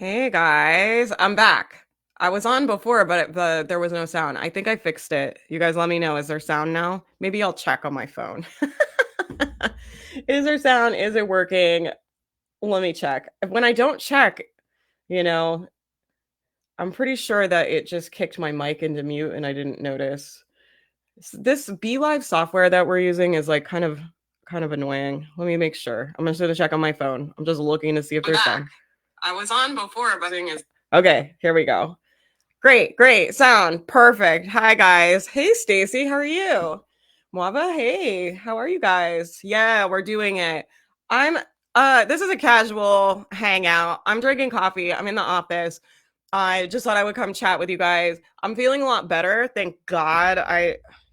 Hey guys, I'm back. I was on before, but there was no sound. I think I fixed it. You guys let me know. Is there sound now? Maybe I'll check on my phone. Is there sound? Is it working? Let me check. When I don't check, you know, I'm pretty sure that it just kicked my mic into mute and I didn't notice. This Be Live software that we're using is like kind of annoying. Let me make sure. I'm just gonna check on my phone. I'm just looking to see if there's sound. I was on before, but thing is okay, here we go. Great. Sound perfect. Hi guys. Hey Stacy, how are you? Mwava, hey, how are you guys? Yeah, we're doing it. I'm this is a casual hangout. I'm drinking coffee. I'm in the office. I just thought I would come chat with you guys. I'm feeling a lot better. Thank God.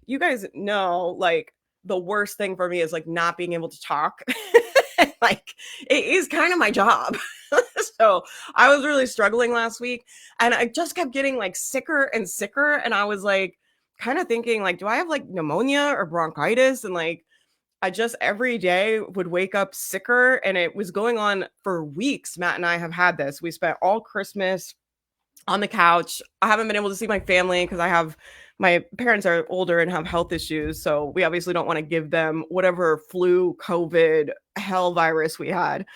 You guys know like the worst thing for me is like not being able to talk. Like it is kind of my job. So I was really struggling last week and I just kept getting like sicker and sicker. And I was like kind of thinking, like, do I have like pneumonia or bronchitis? And like I just every day would wake up sicker and it was going on for weeks. Matt and I have had this. We spent all Christmas on the couch. I haven't been able to see my family because my parents are older and have health issues. So we obviously don't want to give them whatever flu, COVID, hell virus we had.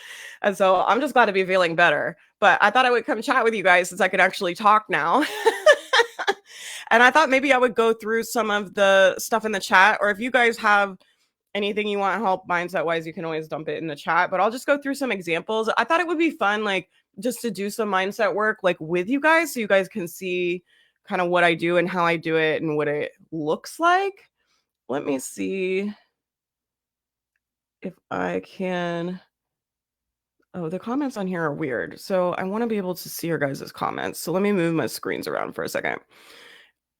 And so I'm just glad to be feeling better. But I thought I would come chat with you guys since I can actually talk now. And I thought maybe I would go through some of the stuff in the chat, or if you guys have anything you want help mindset wise, you can always dump it in the chat. But I'll just go through some examples. I thought it would be fun, like just to do some mindset work like with you guys so you guys can see kind of what I do and how I do it and what it looks like. Let me see if I can. Oh, the comments on here are weird. So I want to be able to see your guys' comments. So let me move my screens around for a second.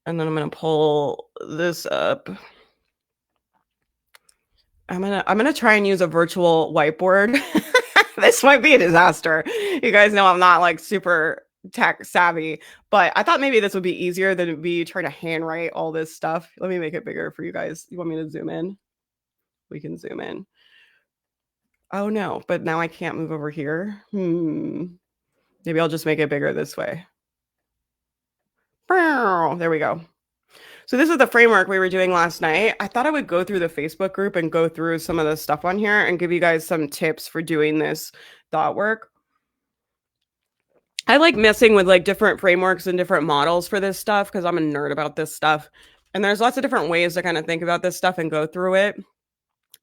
And then I'm going to pull this up. I'm gonna try and use a virtual whiteboard. This might be a disaster. You guys know I'm not like super tech savvy, but I thought maybe this would be easier than me trying to handwrite all this stuff. Let me make it bigger for you guys. You want me to zoom in? We can zoom in. Oh no, but now I can't move over here. Maybe I'll just make it bigger this way. There we go. So this is the framework we were doing last night. I thought I would go through the Facebook group and go through some of the stuff on here and give you guys some tips for doing this thought work. I like messing with like different frameworks and different models for this stuff because I'm a nerd about this stuff. And there's lots of different ways to kind of think about this stuff and go through it.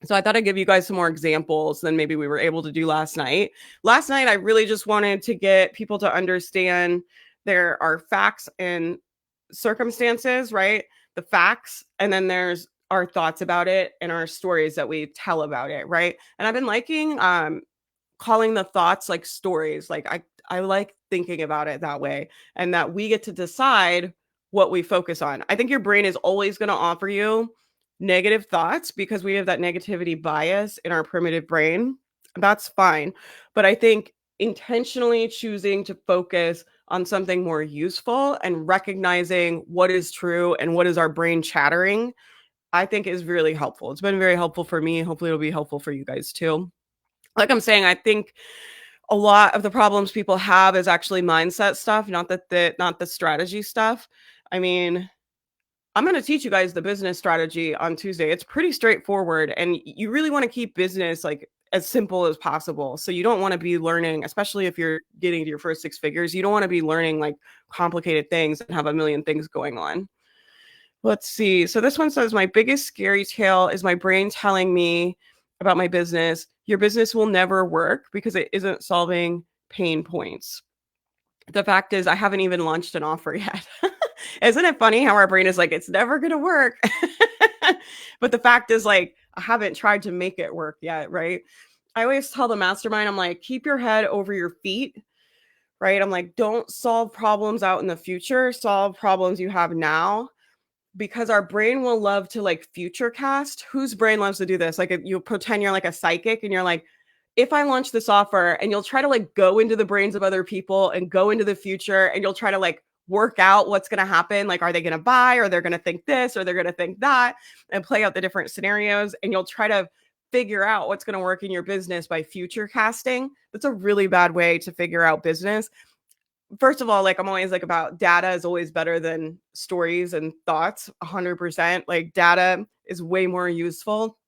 So I thought I'd give you guys some more examples than maybe we were able to do last night. Last night, I really just wanted to get people to understand there are facts and circumstances, right? The facts, and then there's our thoughts about it and our stories that we tell about it, right? And I've been liking calling the thoughts like stories. Like I like thinking about it that way, and that we get to decide what we focus on. I think your brain is always going to offer you negative thoughts because we have that negativity bias in our primitive brain. That's fine. But I think intentionally choosing to focus on something more useful and recognizing what is true and what is our brain chattering, I think is really helpful. It's been very helpful for me. Hopefully, it'll be helpful for you guys too. Like I'm saying, I think a lot of the problems people have is actually mindset stuff, not the strategy stuff. I mean, I'm going to teach you guys the business strategy on Tuesday. It's pretty straightforward, and you really want to keep business like as simple as possible. So you don't want to be learning, especially if you're getting to your first six figures, you don't want to be learning like complicated things and have a million things going on. Let's see. So this one says, my biggest scary tale is my brain telling me about my business. Your business will never work because it isn't solving pain points. The fact is, I haven't even launched an offer yet. Isn't it funny how our brain is like, it's never going to work? But the fact is, like, I haven't tried to make it work yet, right? I always tell the mastermind, I'm like, keep your head over your feet, right? I'm like, don't solve problems out in the future, solve problems you have now, because our brain will love to like future cast. Whose brain loves to do this? Like, if you pretend you're like a psychic and you're like, if I launch this offer, and you'll try to like go into the brains of other people and go into the future, and you'll try to like work out what's going to happen. Like, are they going to buy, or they're going to think this, or they're going to think that, and play out the different scenarios. And you'll try to figure out what's going to work in your business by future casting. That's a really bad way to figure out business. first of all, like I'm always like about data is always better than stories and thoughts, 100%. Like data is way more useful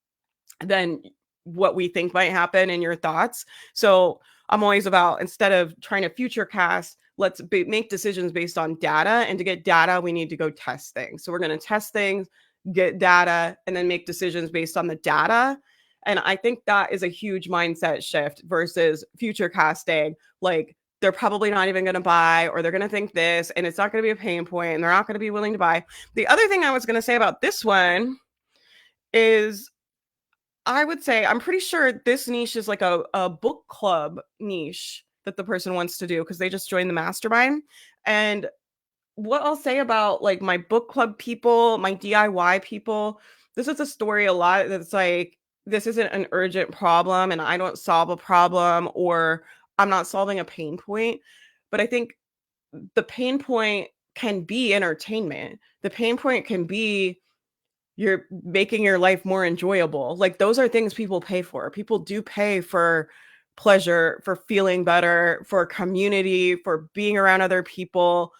than what we think might happen in your thoughts. So I'm always about instead of trying to future cast, make decisions based on data. And to get data, we need to go test things. So we're going to test things, get data, and then make decisions based on the data. And I think that is a huge mindset shift versus future casting. Like they're probably not even going to buy, or they're going to think this, and it's not going to be a pain point, and they're not going to be willing to buy. The other thing I was going to say about this one is I would say I'm pretty sure this niche is like a book club niche that the person wants to do because they just joined the mastermind. And what I'll say about like my book club people, my DIY people, this is a story a lot that's like, this isn't an urgent problem and I don't solve a problem or I'm not solving a pain point. But I think the pain point can be entertainment. The pain point can be you're making your life more enjoyable. Like those are things people pay for. People do pay for pleasure, for feeling better, for community, for being around other people.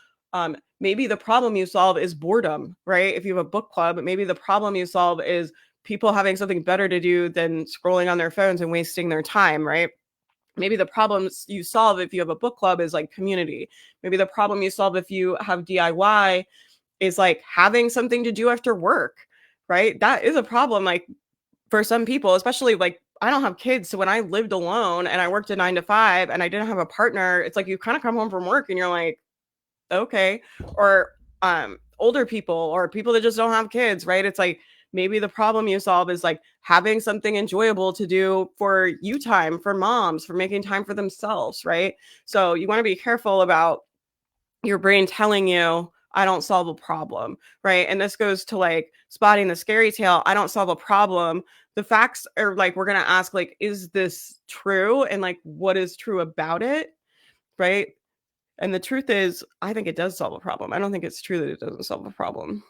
Maybe the problem you solve is boredom, right? If you have a book club, maybe the problem you solve is people having something better to do than scrolling on their phones and wasting their time, right? Maybe the problems you solve if you have a book club is like community. Maybe the problem you solve if you have DIY is like having something to do after work, right? That is a problem, like for some people, especially like I don't have kids. So when I lived alone and I worked a 9 to 5 and I didn't have a partner, it's like you kind of come home from work and you're like, okay. Or older people or people that just don't have kids, right? It's like maybe the problem you solve is like having something enjoyable to do for you time, for moms, for making time for themselves, right? So you want to be careful about your brain telling you I don't solve a problem, right? And this goes to like spotting the scary tail. I don't solve a problem. The facts are like we're going to ask like is this true and like what is true about it, right? And the truth is I think it does solve a problem. I don't think it's true that it doesn't solve a problem.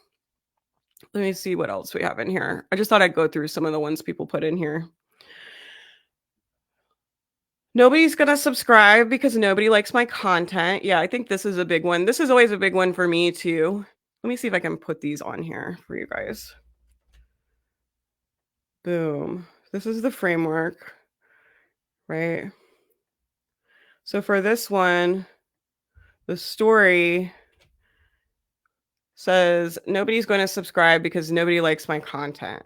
Let me see what else we have in here. I just thought I'd go through some of the ones people put in here. Nobody's gonna subscribe because nobody likes my content. Yeah, I think this is a big one. This is always a big one for me too. Let me see if I can put these on here for you guys. Boom. This is the framework, right? So for this one, the story says nobody's going to subscribe because nobody likes my content.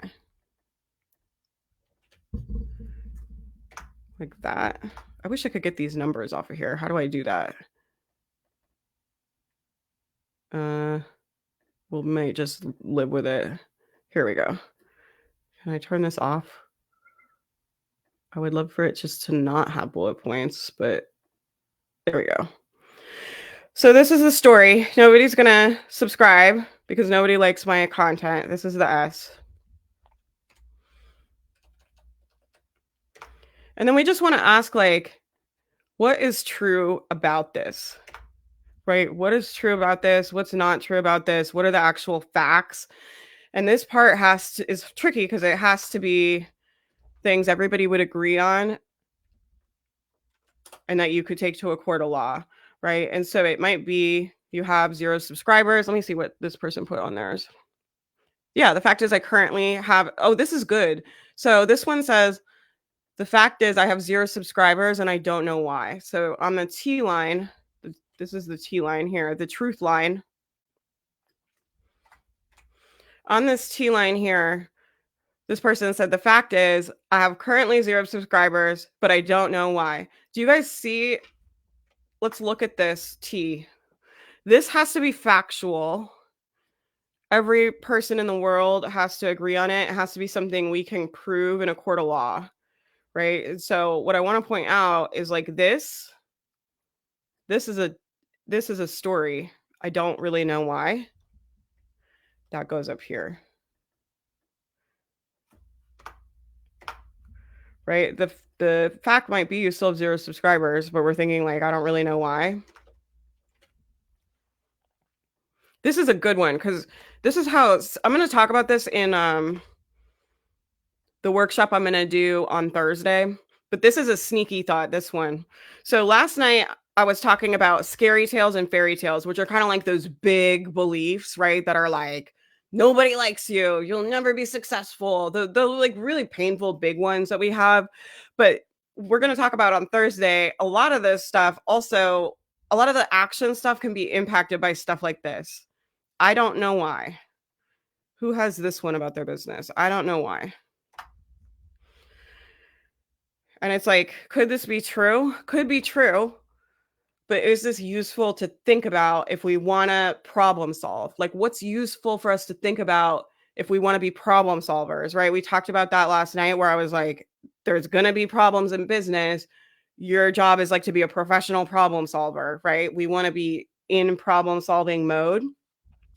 Like that. I wish I could get these numbers off of here. How do I do that? We might just live with it. Here we go. Can I turn this off? I would love for it just to not have bullet points, but there we go. So this is the story. Nobody's going to subscribe because nobody likes my content. This is the S. And then we just want to ask like, what is true about this? Right? What is true about this? What's not true about this? What are the actual facts? And this part is tricky because it has to be things everybody would agree on and that you could take to a court of law, right? And so it might be you have 0 subscribers. Let me see what this person put on theirs. Yeah, the fact is I currently have, oh, this is good. So this one says, the fact is I have 0 subscribers and I don't know why. So on the T line, this is the T line here, the truth line. On this T line here, this person said, the fact is I have currently 0 subscribers, but I don't know why. Do you guys see? Let's look at this T. This has to be factual. Every person in the world has to agree on it. It has to be something we can prove in a court of law, right? And so what I want to point out is like this is a story. I don't really know why. That goes up here. Right? The fact might be you still have 0 subscribers, but we're thinking like I don't really know why. This is a good one because this is how I'm going to talk about this in the workshop I'm going to do on Thursday. But this is a sneaky thought, this one. So last night I was talking about scary tales and fairy tales, which are kind of like those big beliefs, right? That are like, nobody likes you, you'll never be successful. The like really painful big ones that we have. But we're going to talk about on Thursday, a lot of this stuff also, a lot of the action stuff can be impacted by stuff like this. I don't know why. Who has this one about their business? I don't know why. And it's like, could this be true? Could be true. But is this useful to think about if we want to problem solve? Like, what's useful for us to think about if we want to be problem solvers, right? We talked about that last night where I was like, there's going to be problems in business. Your job is like to be a professional problem solver, right? We want to be in problem solving mode.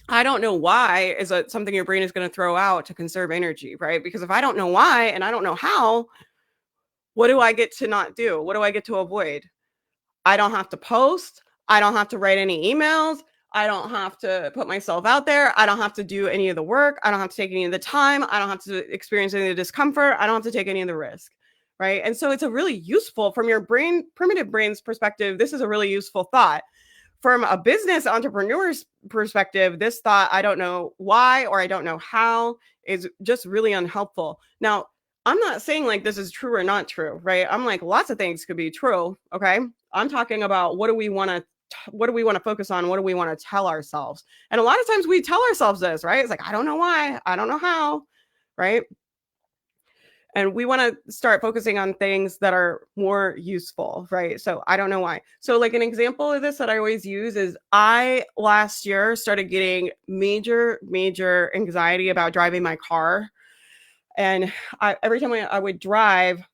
I don't know why is that something your brain is going to throw out to conserve energy, right? Because if I don't know why and I don't know how, what do I get to not do? What do I get to avoid? I don't have to post. I don't have to write any emails. I don't have to put myself out there. I don't have to do any of the work. I don't have to take any of the time. I don't have to experience any of the discomfort. I don't have to take any of the risk. Right. And so it's a really useful, from your brain, primitive brain's perspective, this is a really useful thought. From a business entrepreneur's perspective, this thought, I don't know why or I don't know how, is just really unhelpful. Now, I'm not saying like this is true or not true, right? I'm like, lots of things could be true. Okay. I'm talking about what do we want to focus on? What do we want to tell ourselves? And a lot of times we tell ourselves this, right? It's like, I don't know why, I don't know how, right? And we want to start focusing on things that are more useful, right? So I don't know why. So like an example of this that I always use is I last year started getting major anxiety about driving my car. And every time I would drive,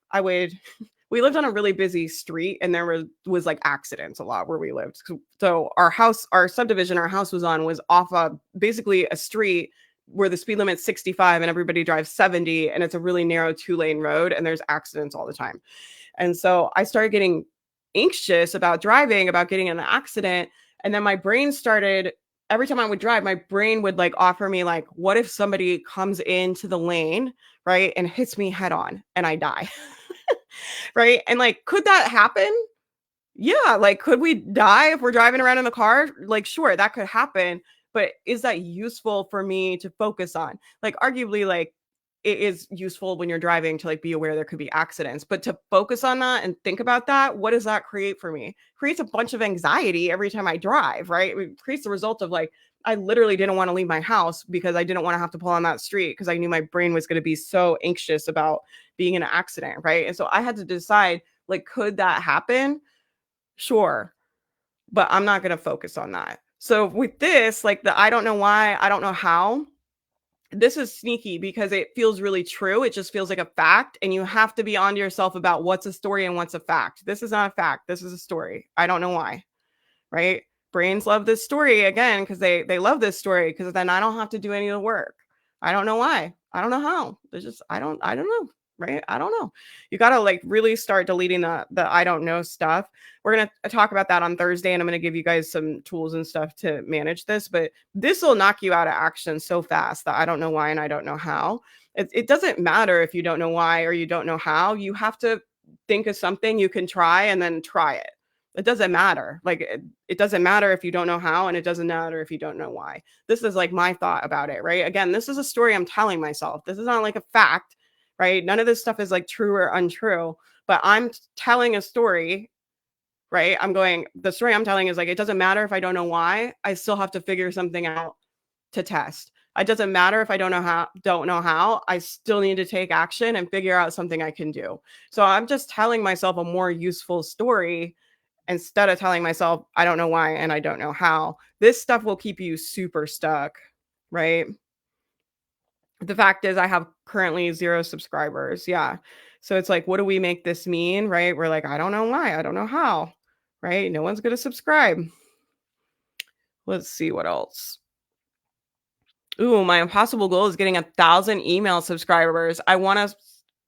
we lived on a really busy street and there was like accidents a lot where we lived. So our subdivision our house was on was off of basically a street where the speed limit's 65 and everybody drives 70 and it's a really narrow 2-lane road and there's accidents all the time. And so I started getting anxious about driving, about getting in an accident. And then my brain started, every time I would drive, my brain would like offer me like, what if somebody comes into the lane, right, and hits me head on and I die? Right? And like, could that happen? Yeah, like, could we die if we're driving around in the car? Like, sure, that could happen. But is that useful for me to focus on? Like, arguably, like, it is useful when you're driving to like be aware there could be accidents, but to focus on that and think about that, what does that create for me? Creates a bunch of anxiety every time I drive, right? It creates the result of like, I literally didn't want to leave my house because I didn't want to have to pull on that street because I knew my brain was going to be so anxious about being in an accident, right? And so I had to decide, like, could that happen? Sure, but I'm not going to focus on that. So with this, like the I don't know why, I don't know how, this is sneaky because it feels really true. It just feels like a fact. And you have to be on to yourself about what's a story and what's a fact. This is not a fact. This is a story. I don't know why. Right? Brains love this story again because they love this story because then I don't have to do any of the work. I don't know why. I don't know how. There's just I don't know. Right? I don't know. You got to like really start deleting the I don't know stuff. We're going to talk about that on Thursday and I'm going to give you guys some tools and stuff to manage this, but this will knock you out of action so fast that I don't know why and I don't know how. It doesn't matter if you don't know why or you don't know how. You have to think of something you can try and then try it. It doesn't matter. Like it doesn't matter if you don't know how and it doesn't matter if you don't know why. This is like my thought about it, right? Again, this is a story I'm telling myself. This is not like a fact, right? None of this stuff is like true or untrue, but I'm telling a story, right? The story I'm telling is like, it doesn't matter if I don't know why, I still have to figure something out to test. It doesn't matter if I don't know how, I still need to take action and figure out something I can do. So I'm just telling myself a more useful story instead of telling myself, I don't know why and I don't know how. This stuff will keep you super stuck, right? The fact is, I have currently 0 subscribers. Yeah. So it's like, what do we make this mean, right? We're like, I don't know why. I don't know how, right? No one's going to subscribe. Let's see what else. Ooh, my impossible goal is getting 1,000 email subscribers. I want to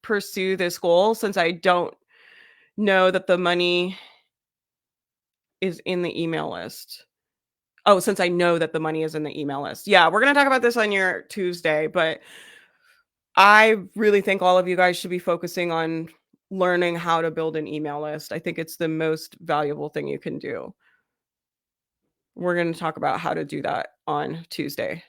pursue this goal since I don't know that the money is in the email list. Oh, since I know that the money is in the email list. Yeah, we're going to talk about this on your Tuesday, but I really think all of you guys should be focusing on learning how to build an email list. I think it's the most valuable thing you can do. We're going to talk about how to do that on Tuesday.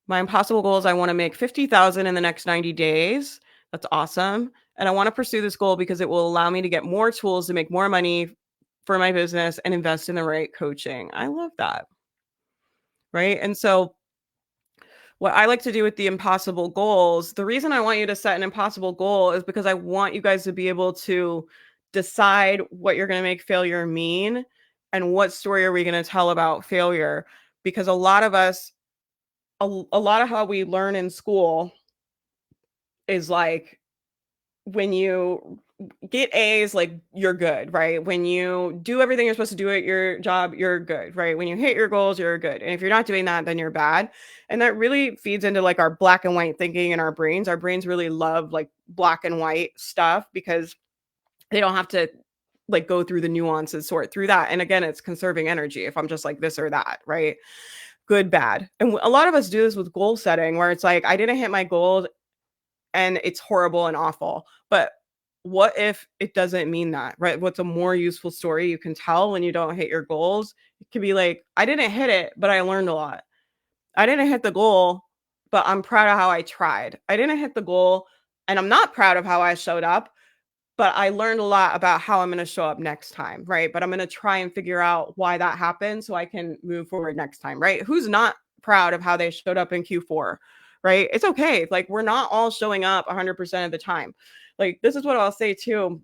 My impossible goal is I want to make 50,000 in the next 90 days. That's awesome. And I want to pursue this goal because it will allow me to get more tools to make more money for my business and invest in the right coaching. I love that. Right? And so what I like to do with the impossible goals, the reason I want you to set an impossible goal is because I want you guys to be able to decide what you're going to make failure mean and what story are we going to tell about failure. Because a lot of us, a lot of how we learn in school is like when you get A's, like you're good, right? When you do everything you're supposed to do at your job, you're good, right? When you hit your goals, you're good. And if you're not doing that, then you're bad. And that really feeds into like our black and white thinking in our brains. Our brains really love like black and white stuff because they don't have to like go through the nuances, sort through that. And again, it's conserving energy if I'm just like this or that, right? Good, bad. And a lot of us do this with goal setting where it's like, I didn't hit my goal and it's horrible and awful. But what if it doesn't mean that, right? What's a more useful story you can tell when you don't hit your goals? It could be like, I didn't hit it, but I learned a lot. I didn't hit the goal, but I'm proud of how I tried. I didn't hit the goal and I'm not proud of how I showed up, but I learned a lot about how I'm going to show up next time, right? But I'm going to try and figure out why that happened so I can move forward next time, right? Who's not proud of how they showed up in Q4, right? It's okay. Like we're not all showing up 100% of the time. Like this is what I'll say too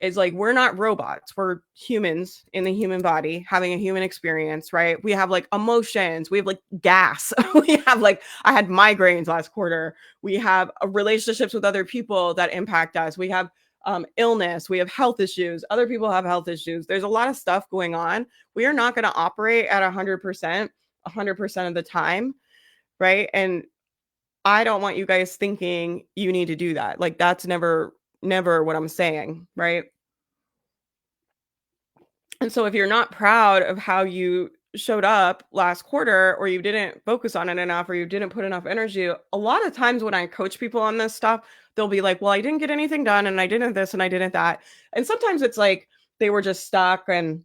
is like we're not robots. We're humans in the human body having a human experience, right? We have like emotions, we have like gas. We have like I had migraines last quarter. We have relationships with other people that impact us. We have illness, we have health issues. Other people have health issues. There's a lot of stuff going on. We are not going to operate at 100% of the time, right? And I don't want you guys thinking you need to do that. Like that's never what I'm saying, right? And so if you're not proud of how you showed up last quarter or you didn't focus on it enough or you didn't put enough energy, a lot of times when I coach people on this stuff, they'll be like, "Well, I didn't get anything done and I didn't this and I didn't that." And sometimes it's like they were just stuck and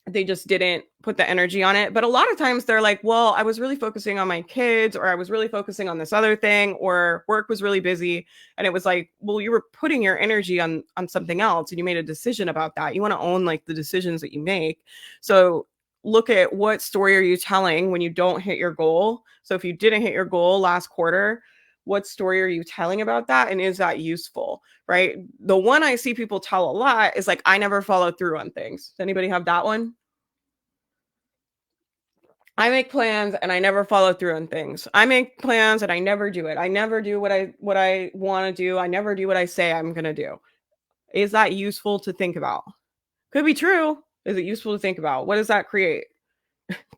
they just didn't put the energy on it. But a lot of times they're like, well, I was really focusing on my kids, or I was really focusing on this other thing, or work was really busy. And it was like, well, you were putting your energy on something else and you made a decision about that. You want to own like the decisions that you make. So look at what story are you telling when you don't hit your goal. So if you didn't hit your goal last quarter, what story are you telling about that? And is that useful? Right? The one I see people tell a lot is like, I never followed through on things. Does anybody have that one? I make plans and I never follow through on things. I make plans and I never do it. I never do what I want to do. I never do what I say I'm going to do. Is that useful to think about? Could be true. Is it useful to think about? What does that create?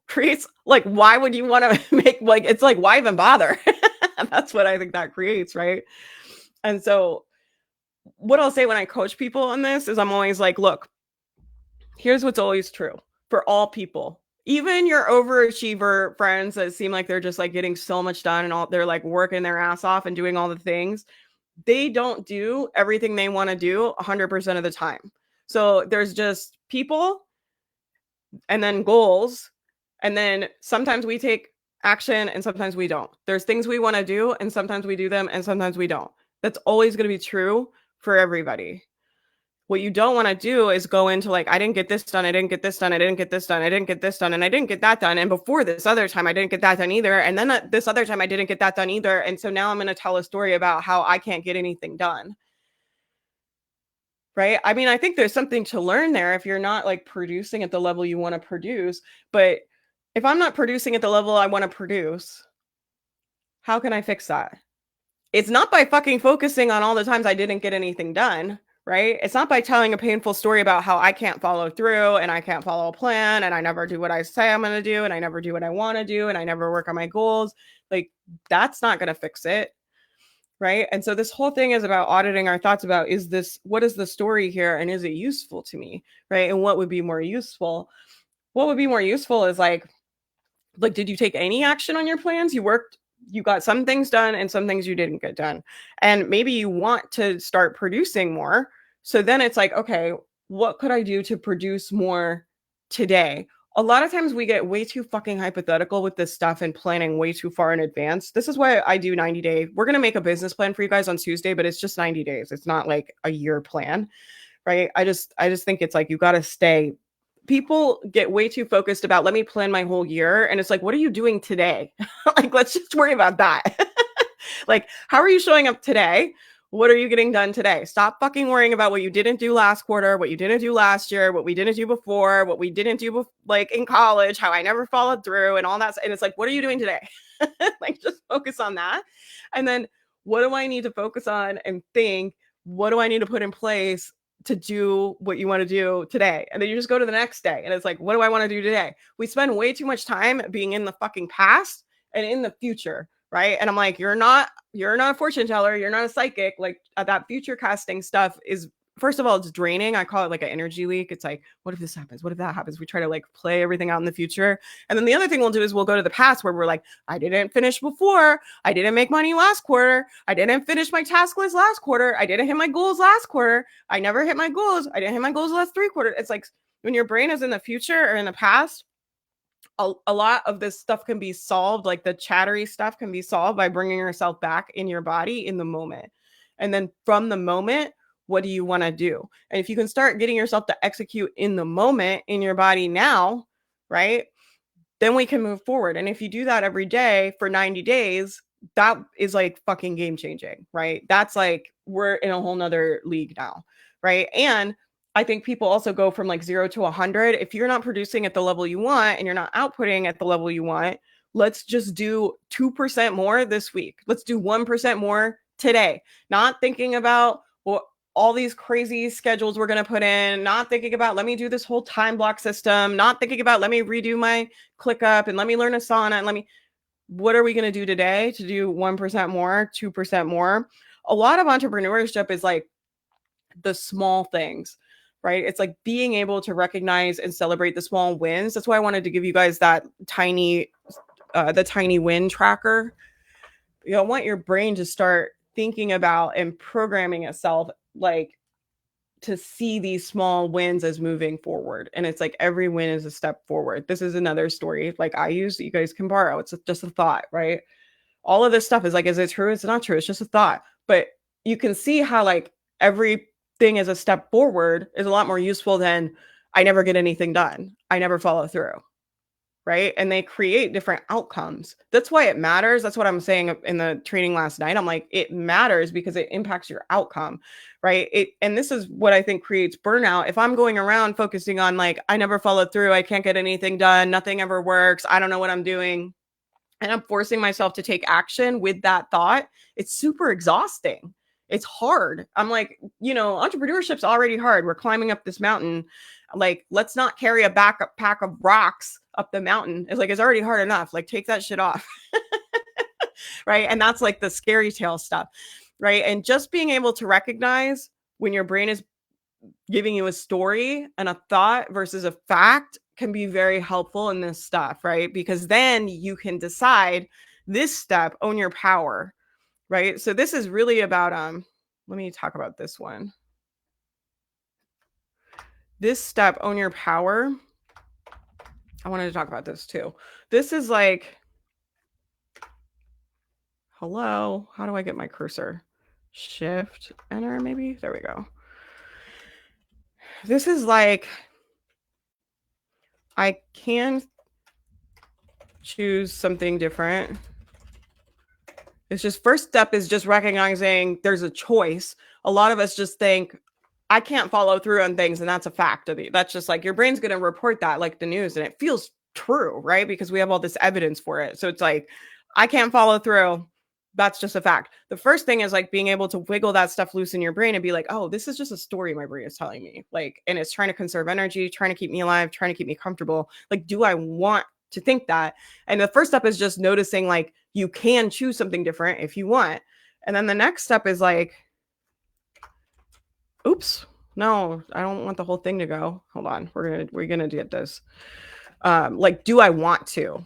Creates like why would you want to make like it's like why even bother? That's what I think that creates, right? And so what I'll say when I coach people on this is I'm always like, look, here's what's always true for all people. Even your overachiever friends that seem like they're just like getting so much done and all they're like working their ass off and doing all the things, they don't do everything they want to do 100% of the time. So there's just people and then goals. And then sometimes we take action and sometimes we don't. There's things we want to do and sometimes we do them and sometimes we don't. That's always going to be true for everybody. What you don't want to do is go into like, I didn't get this done. I didn't get this done. I didn't get this done. I didn't get this done. And I didn't get that done. And before this other time, I didn't get that done either. And then this other time, I didn't get that done either. And so now I'm going to tell a story about how I can't get anything done. Right. I mean, I think there's something to learn there if you're not like producing at the level you want to produce. But if I'm not producing at the level I want to produce, how can I fix that? It's not by fucking focusing on all the times I didn't get anything done. Right? It's not by telling a painful story about how I can't follow through and I can't follow a plan and I never do what I say I'm going to do and I never do what I want to do and I never work on my goals. Like that's not going to fix it. Right? And so this whole thing is about auditing our thoughts about what is the story here and is it useful to me? Right? And what would be more useful? What would be more useful is like did you take any action on your plans? You worked you got some things done and some things you didn't get done. And maybe you want to start producing more. So then it's like, okay, what could I do to produce more today? A lot of times we get way too fucking hypothetical with this stuff and planning way too far in advance. This is why I do 90 day. We're going to make a business plan for you guys on Tuesday, but it's just 90 days. It's not like a year plan, right? I just think it's like you got to stay. People get way too focused about let me plan my whole year, and it's like, what are you doing today? Like, let's just worry about that. Like, how are you showing up today? What are you getting done today? Stop fucking worrying about what you didn't do last quarter, what you didn't do last year, what we didn't do before, what we didn't do like in college, how I never followed through, and all that. And it's like, what are you doing today? Like, just focus on that. And then, what do I need to focus on and think? What do I need to put in place to do what you want to do today? And then you just go to the next day. And it's like, what do I want to do today? We spend way too much time being in the fucking past and in the future, right? And I'm like, you're not a fortune teller, you're not a psychic. Like that future casting stuff is, first of all, it's draining. I call it like an energy leak. It's like, what if this happens? What if that happens? We try to like play everything out in the future. And then the other thing we'll do is we'll go to the past where we're like, I didn't finish before. I didn't make money last quarter. I didn't finish my task list last quarter. I didn't hit my goals last quarter. I never hit my goals. I didn't hit my goals last 3 quarters. It's like when your brain is in the future or in the past, a lot of this stuff can be solved, like the chattery stuff can be solved by bringing yourself back in your body in the moment. And then from the moment, what do you want to do? And if you can start getting yourself to execute in the moment in your body now, right? Then we can move forward. And if you do that every day for 90 days, that is like fucking game changing, right? That's like we're in a whole nother league now, right? And I think people also go from like 0 to 100. If you're not producing at the level you want and you're not outputting at the level you want, let's just do 2% more this week. Let's do 1% more today. Not thinking about well, all these crazy schedules we're going to put in, not thinking about let me do this whole time block system, not thinking about let me redo my ClickUp and let me learn Asana and what are we going to do today to do 1% more, 2% more? A lot of entrepreneurship is like the small things, right? It's like being able to recognize and celebrate the small wins. That's why I wanted to give you guys that the tiny win tracker. I want your brain to start thinking about and programming itself like to see these small wins as moving forward. And it's like every win is a step forward. This is another story like I use that you guys can borrow. It's just a thought, right? All of this stuff is like, is it true? It's not true. It's just a thought. But you can see how like everything as a step forward is a lot more useful than I never get anything done. I never follow through. Right. And they create different outcomes. That's why it matters. That's what I'm saying in the training last night. I'm like, it matters because it impacts your outcome. Right. And this is what I think creates burnout. If I'm going around focusing on like, I never followed through, I can't get anything done, nothing ever works, I don't know what I'm doing, and I'm forcing myself to take action with that thought, it's super exhausting. It's hard. I'm like, entrepreneurship's already hard. We're climbing up this mountain. Like, let's not carry a pack of rocks up the mountain. It's like, it's already hard enough. Like, take that shit off. Right. And that's like the scary tale stuff. Right. And just being able to recognize when your brain is giving you a story and a thought versus a fact can be very helpful in this stuff, right? Because then you can decide this step, own your power, right? So this is really about let me talk about this one. This step, own your power. I wanted to talk about this too. This is like, hello, how do I get my cursor? Shift, enter, maybe? There we go. This is like, I can choose something different. It's just first step is just recognizing there's a choice. A lot of us just think, I can't follow through on things, and that's a fact. That's just like your brain's going to report that like the news, and it feels true, right? Because we have all this evidence for it. So it's like, I can't follow through. That's just a fact. The first thing is like being able to wiggle that stuff loose in your brain and be like, oh, this is just a story my brain is telling me. Like, and it's trying to conserve energy, trying to keep me alive, trying to keep me comfortable. Like, do I want to think that? And the first step is just noticing like you can choose something different if you want. And then the next step is like, oops, no, I don't want the whole thing to go. Hold on. We're gonna get this. Like, do I want to?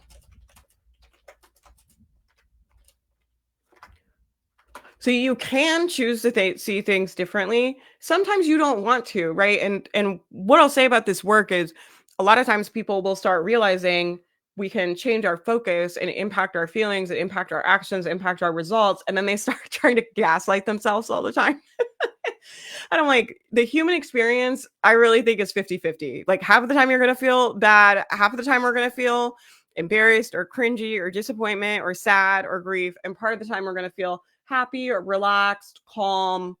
So you can choose to see things differently. Sometimes you don't want to, right? And what I'll say about this work is a lot of times people will start realizing we can change our focus and impact our feelings and impact our actions, impact our results, and then they start trying to gaslight themselves all the time. And I'm like, the human experience, I really think is 50-50. Like half of the time you're going to feel bad, half of the time we're going to feel embarrassed or cringy or disappointment or sad or grief. And part of the time we're going to feel happy or relaxed, calm,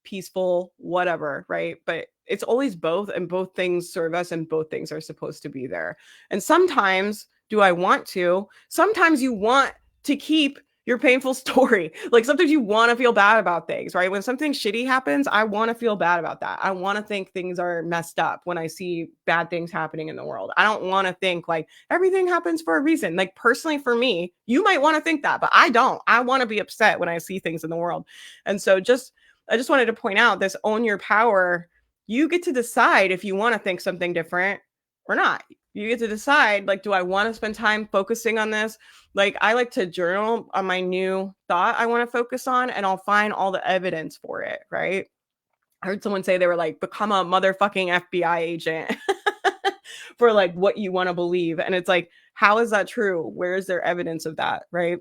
peaceful, whatever, right? But it's always both, and both things serve us, and both things are supposed to be there. And sometimes, do I want to? Sometimes you want to keep your painful story. Like sometimes you want to feel bad about things, right? When something shitty happens, I want to feel bad about that. I want to think things are messed up when I see bad things happening in the world. I don't want to think like everything happens for a reason. Like personally for me, you might want to think that, but I don't. I want to be upset when I see things in the world. And so I just wanted to point out this: own your power. You get to decide if you want to think something different or not. You get to decide, like, do I want to spend time focusing on this? Like, I like to journal on my new thought I want to focus on, and I'll find all the evidence for it, right? I heard someone say they were like, become a motherfucking FBI agent for like what you want to believe. And it's like, how is that true? Where is there evidence of that, right?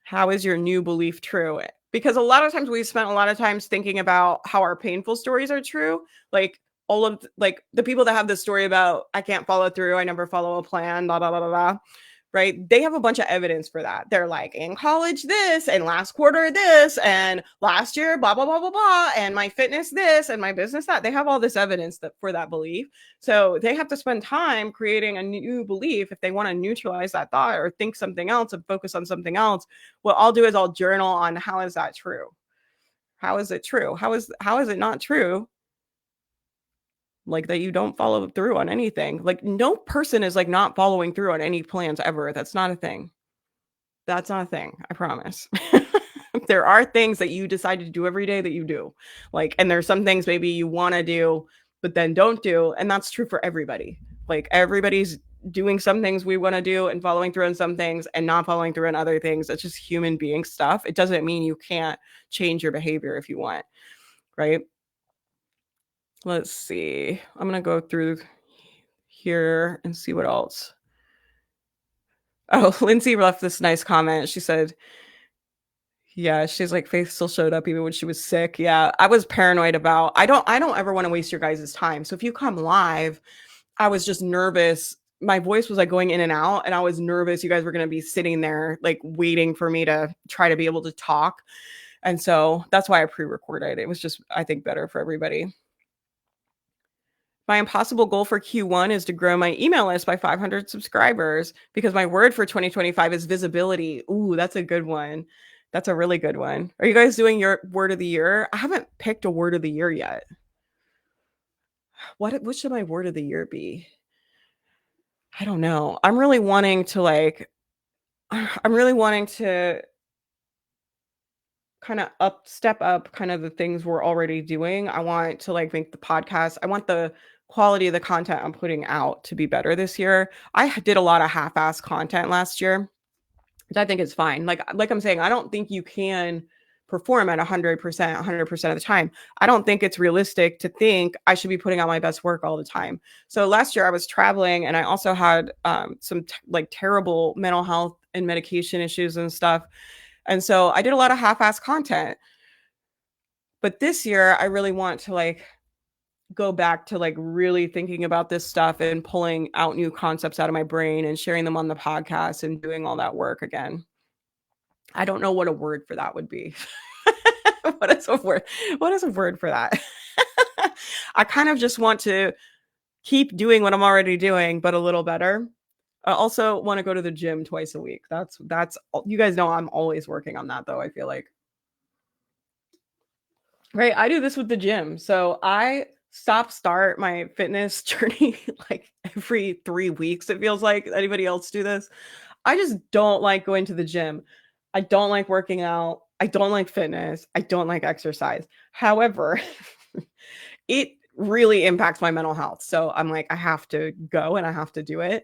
How is your new belief true? Because a lot of times we spent a lot of times thinking about how our painful stories are true. Like all of like the people that have this story about I can't follow through, I never follow a plan, blah blah blah blah blah. Right? They have a bunch of evidence for that. They're like in college this and last quarter this and last year blah blah blah blah blah and my fitness this and my business that. They have all this evidence that for that belief. So they have to spend time creating a new belief if they want to neutralize that thought or think something else and focus on something else. What I'll do is I'll journal on how is that true? How is it true? How is it not true? Like that you don't follow through on anything. Like no person is like not following through on any plans ever. That's not a thing. That's not a thing. I promise. There are things that you decide to do every day that you do. Like, and there's some things maybe you want to do, but then don't do. And that's true for everybody. Like everybody's doing some things we want to do and following through on some things and not following through on other things. It's just human being stuff. It doesn't mean you can't change your behavior if you want. Right. Let's see. I'm going to go through here and see what else. Oh, Lindsay left this nice comment. She said, yeah, she's like, Faith still showed up even when she was sick. Yeah, I was paranoid about, I don't ever want to waste your guys' time. So if you come live, I was just nervous. My voice was like going in and out, and I was nervous you guys were going to be sitting there like waiting for me to try to be able to talk. And so that's why I pre-recorded. It was just, I think, better for everybody. My impossible goal for Q1 is to grow my email list by 500 subscribers because my word for 2025 is visibility. Ooh, that's a good one. That's a really good one. Are you guys doing your word of the year? I haven't picked a word of the year yet. What should my word of the year be? I don't know. I'm really wanting to kind of step up kind of the things we're already doing. I want to like make the podcast. I want the quality of the content I'm putting out to be better this year. I did a lot of half-ass content last year, which I think is fine. Like I'm saying, I don't think you can perform at 100% of the time. I don't think it's realistic to think I should be putting out my best work all the time. So last year I was traveling and I also had some terrible mental health and medication issues and stuff. And so I did a lot of half-ass content. But this year I really want to like go back to like really thinking about this stuff and pulling out new concepts out of my brain and sharing them on the podcast and doing all that work again. I don't know what a word for that would be. What is a word? What is a word for that? I kind of just want to keep doing what I'm already doing, but a little better. I also want to go to the gym twice a week. That's you guys know I'm always working on that though, I feel like. Right, I do this with the gym. So I start my fitness journey like every 3 weeks. It feels like. Anybody else do this? I just don't like going to the gym. I don't like working out. I don't like fitness. I don't like exercise. However, it really impacts my mental health. So I'm like, I have to go and I have to do it.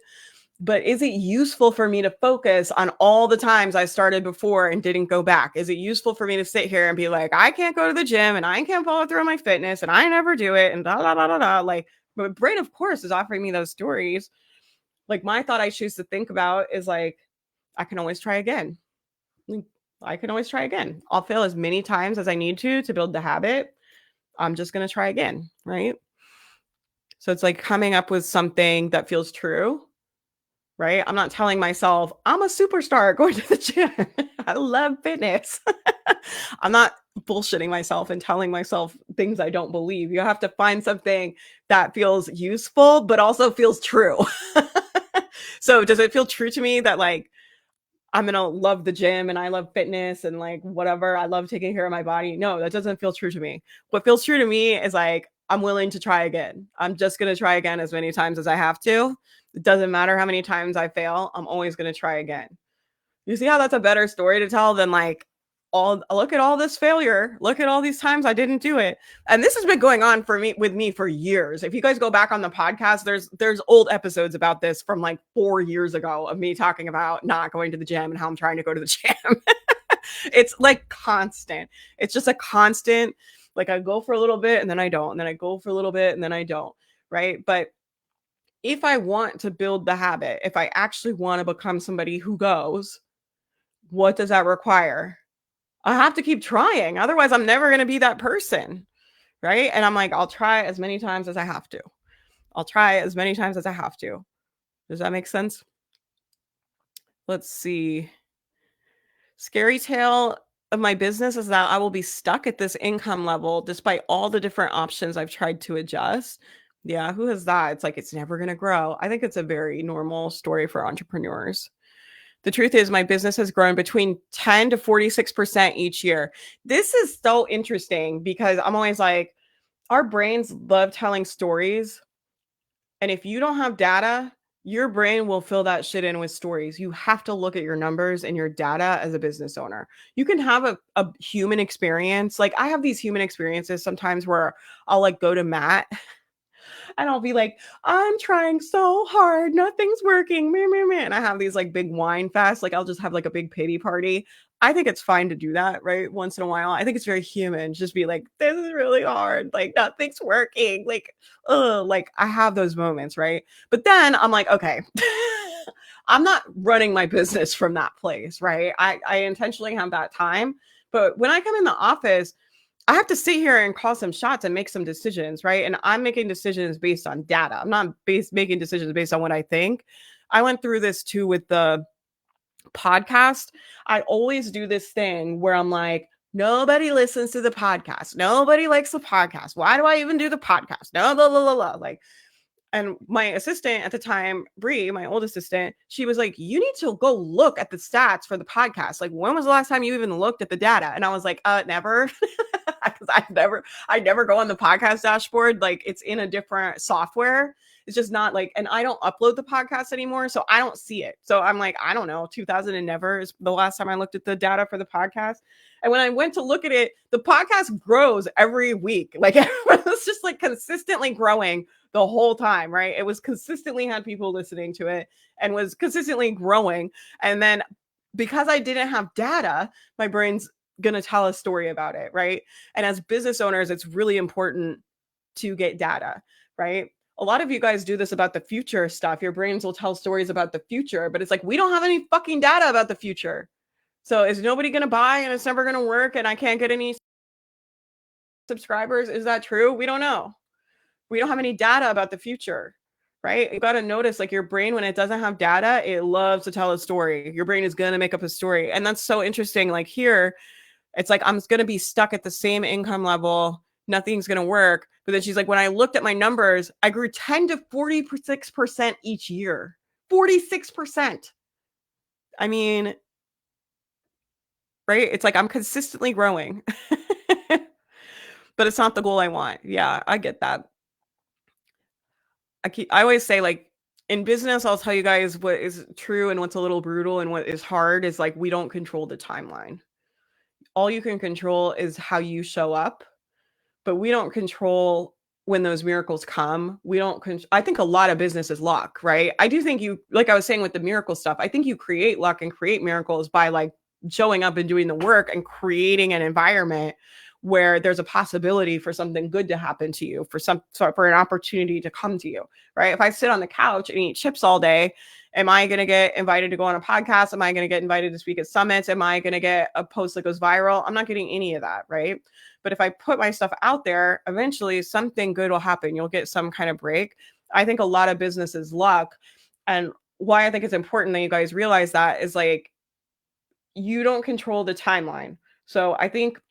But is it useful for me to focus on all the times I started before and didn't go back? Is it useful for me to sit here and be like, I can't go to the gym and I can't follow through on my fitness and I never do it and da da da da da? Like, my brain, of course, is offering me those stories. Like, my thought I choose to think about is like, I can always try again. Like, I can always try again. I'll fail as many times as I need to build the habit. I'm just going to try again. Right. So it's like coming up with something that feels true. Right. I'm not telling myself I'm a superstar going to the gym. I love fitness. I'm not bullshitting myself and telling myself things I don't believe. You have to find something that feels useful, but also feels true. So does it feel true to me that like I'm gonna love the gym and I love fitness and like whatever. I love taking care of my body. No, that doesn't feel true to me. What feels true to me is like I'm willing to try again. I'm just gonna try again as many times as I have to. It doesn't matter how many times I fail. I'm always gonna try again. You see how that's a better story to tell than like all look at all this failure. Look at all these times I didn't do it. And this has been going on for me with me for years. If you guys go back on the podcast, there's old episodes about this from like 4 years ago of me talking about not going to the gym and how I'm trying to go to the gym. It's like constant. It's just a constant, like I go for a little bit and then I don't, and then I go for a little bit and then I don't, right? But if I want to build the habit, if I actually want to become somebody who goes, what does that require? I have to keep trying. Otherwise, I'm never going to be that person. Right. And I'm like, I'll try as many times as I have to. I'll try as many times as I have to. Does that make sense? Let's see. Scary tale of my business is that I will be stuck at this income level despite all the different options I've tried to adjust. Yeah, who has that? It's like it's never going to grow. I think it's a very normal story for entrepreneurs. The truth is, my business has grown between 10 to 46% each year. This is so interesting because I'm always like, our brains love telling stories. And if you don't have data, your brain will fill that shit in with stories. You have to look at your numbers and your data as a business owner. You can have a human experience. Like I have these human experiences sometimes where I'll like go to Matt and I'll be like, I'm trying so hard, nothing's working, meh, meh, meh. And I have these like big wine fests. Like I'll just have like a big pity party. I think it's fine to do that, right? Once in a while. I think it's very human. Just be like, this is really hard. Like nothing's working. Like I have those moments, right? But then I'm like, okay. I'm not running my business from that place, right? I intentionally have that time. But when I come in the office, I have to sit here and call some shots and make some decisions, right? And I'm making decisions based on data. I'm not making decisions based on what I think. I went through this too with the podcast. I always do this thing where I'm like, nobody listens to the podcast. Nobody likes the podcast. Why do I even do the podcast? No, blah, blah, blah, blah. Like, and my assistant at the time, Bree, my old assistant, she was like, you need to go look at the stats for the podcast. Like, when was the last time you even looked at the data? And I was like, never. Because I never go on the podcast dashboard. Like, it's in a different software. It's just not like, and I don't upload the podcast anymore. So I don't see it. So I'm like, I don't know, 2000 and never is the last time I looked at the data for the podcast. And when I went to look at it, the podcast grows every week. Like, it's just like consistently growing the whole time, right? It was consistently had people listening to it and was consistently growing. And then because I didn't have data, my brain's going to tell a story about it, right? And as business owners, it's really important to get data, right? A lot of you guys do this about the future stuff. Your brains will tell stories about the future, but it's like, we don't have any fucking data about the future. So is nobody going to buy and it's never going to work and I can't get any subscribers? Is that true? We don't know. We don't have any data about the future, right? You got to notice like your brain, when it doesn't have data, it loves to tell a story. Your brain is going to make up a story. And that's so interesting. Like here, it's like, I'm going to be stuck at the same income level. Nothing's going to work. But then she's like, when I looked at my numbers, I grew 10 to 46% each year. 46%. I mean, right? It's like I'm consistently growing, but it's not the goal I want. Yeah, I get that. I always say like in business, I'll tell you guys what is true and what's a little brutal and what is hard is like we don't control the timeline. All you can control is how you show up, but we don't control when those miracles come, we don't I think a lot of business is luck, right? I do think you, like I was saying with the miracle stuff, I think you create luck and create miracles by like showing up and doing the work and creating an environment where there's a possibility for something good to happen to you, for an opportunity to come to you, right? If I sit on the couch and eat chips all day, am I going to get invited to go on a podcast? Am I going to get invited to speak at summits? Am I going to get a post that goes viral? I'm not getting any of that, right? But if I put my stuff out there, eventually something good will happen. You'll get some kind of break. I think a lot of business is luck. And why I think it's important that you guys realize that is like, you don't control the timeline. So I think